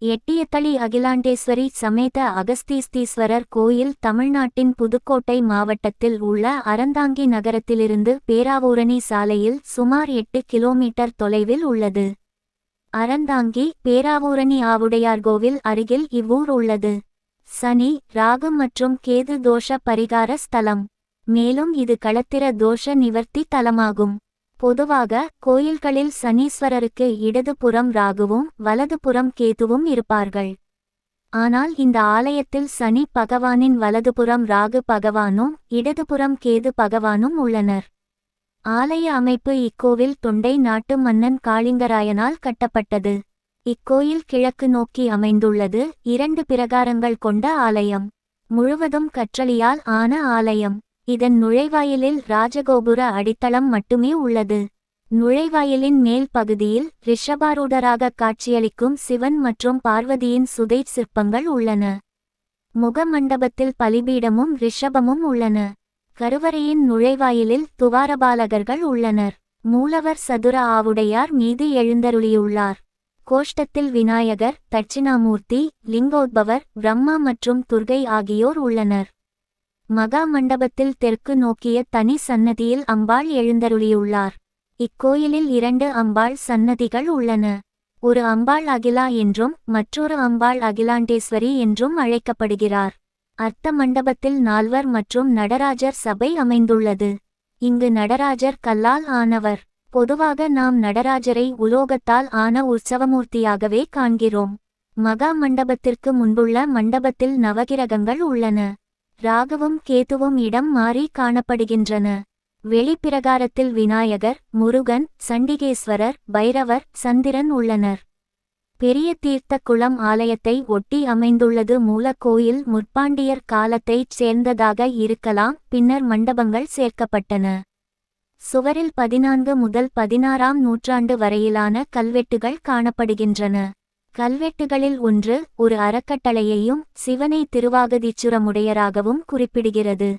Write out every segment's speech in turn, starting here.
எட்டியத்தளி அகிலாண்டேஸ்வரி சமேத அகஸ்தீஸ்தீஸ்வரர் கோயில் தமிழ்நாட்டின் புதுக்கோட்டை மாவட்டத்தில் உள்ள அறந்தாங்கி நகரத்திலிருந்து பேராவூரணி சாலையில் சுமார் 8 கிலோமீட்டர் தொலைவில் உள்ளது. அறந்தாங்கி பேராவூரணி ஆவுடையார்கோவில் அருகில் இவ்வூர் உள்ளது. சனி, ராகு மற்றும் கேது தோஷ பரிகார ஸ்தலம். மேலும் இது களத்திர தோஷ நிவர்த்தி தலமாகும். பொதுவாக கோயில்களில் சனீஸ்வரருக்கு இடதுபுறம் ராகுவும் வலதுபுறம் கேதுவும் இருப்பார்கள். ஆனால் இந்த ஆலயத்தில் சனி பகவானின் வலதுபுறம் ராகு பகவானும் இடதுபுறம் கேது பகவானும் உள்ளனர். ஆலய அமைப்பு இக்கோவில் தொண்டை நாட்டு மன்னன் காளிங்கராயனால் கட்டப்பட்டது. இக்கோயில் கிழக்கு நோக்கி அமைந்துள்ளது. 2 பிரகாரங்கள் கொண்ட ஆலயம். முழுவதும் கற்றளியால் ஆன ஆலயம். இதன் நுழைவாயிலில் ராஜகோபுர அடித்தளம் மட்டுமே உள்ளது. நுழைவாயிலின் மேல் பகுதியில் ரிஷபாரூடராக காட்சியளிக்கும் சிவன் மற்றும் பார்வதியின் சுதை சிற்பங்கள் உள்ளன. முகமண்டபத்தில் பலிபீடமும் ரிஷபமும் உள்ளன. கருவறையின் நுழைவாயிலில் துவாரபாலகர்கள் உள்ளனர். மூலவர் சதுர ஆவுடையார் மீது எழுந்தருளியுள்ளார். கோஷ்டத்தில் விநாயகர், தட்சிணாமூர்த்தி, லிங்கோத்பவர், பிரம்மா மற்றும் துர்கை ஆகியோர் உள்ளனர். மகா மண்டபத்தில் தெற்கு நோக்கிய தனி சன்னதியில் அம்பாள் எழுந்தருளியுள்ளார். இக்கோயிலில் 2 அம்பாள் சன்னதிகள் உள்ளன. ஒரு அம்பாள் அகிலா என்றும் மற்றொரு அம்பாள் அகிலாண்டேஸ்வரி என்றும் அழைக்கப்படுகிறார். அர்த்த மண்டபத்தில் 4 மற்றும் நடராஜர் சபை அமைந்துள்ளது. இங்கு நடராஜர் கல்லால் ஆனவர். பொதுவாக நாம் நடராஜரை உலோகத்தால் ஆன உற்சவமூர்த்தியாகவே காண்கிறோம். மகா மண்டபத்திற்கு முன்புள்ள மண்டபத்தில் நவகிரகங்கள் உள்ளன. ராகுவும் கேதுவும் இடம் மாறி காணப்படுகின்றன. வெளிப்பிரகாரத்தில் விநாயகர், முருகன், சண்டிகேஸ்வரர், பைரவர், சந்திரன் உள்ளனர். பெரிய தீர்த்த குளம் ஆலயத்தை ஒட்டி அமைந்துள்ளது. மூலக்கோயில் முற்பாண்டியர் காலத்தைச் சேர்ந்ததாக இருக்கலாம். பின்னர் மண்டபங்கள் சேர்க்கப்பட்டன. சுவரில் 14 முதல் 16ஆம் நூற்றாண்டு வரையிலான கல்வெட்டுகள் காணப்படுகின்றன. கல்வெட்டுகளில் ஒன்று ஒரு அறக்கட்டளையையும் சிவனை திருவாகதீச்சுரமுடையராகவும் குறிப்பிடுகிறது.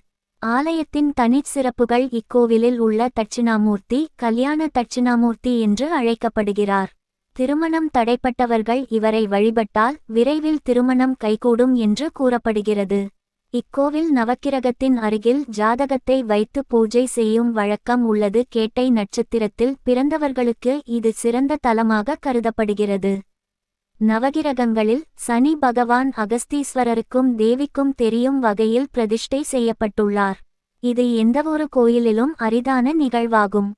ஆலயத்தின் தனிச்சிறப்புகள் இக்கோவிலில் உள்ள தட்சிணாமூர்த்தி கல்யாண தட்சிணாமூர்த்தி என்று அழைக்கப்படுகிறார். திருமணம் தடைப்பட்டவர்கள் இவரை வழிபட்டால் விரைவில் திருமணம் கைகூடும் என்று கூறப்படுகிறது. இக்கோவில் நவக்கிரகத்தின் அருகில் ஜாதகத்தை வைத்து பூஜை செய்யும் வழக்கம் உள்ளது. கேட்டை நட்சத்திரத்தில் பிறந்தவர்களுக்கு இது சிறந்த தலமாக கருதப்படுகிறது. நவகிரகங்களில் சனி பகவான் அகஸ்தீஸ்வரருக்கும் தேவிக்கும் தெரியும் வகையில் பிரதிஷ்டை செய்யப்பட்டுள்ளார். இது எந்தவொரு கோயிலிலும் அரிதான நிகழ்வாகும்.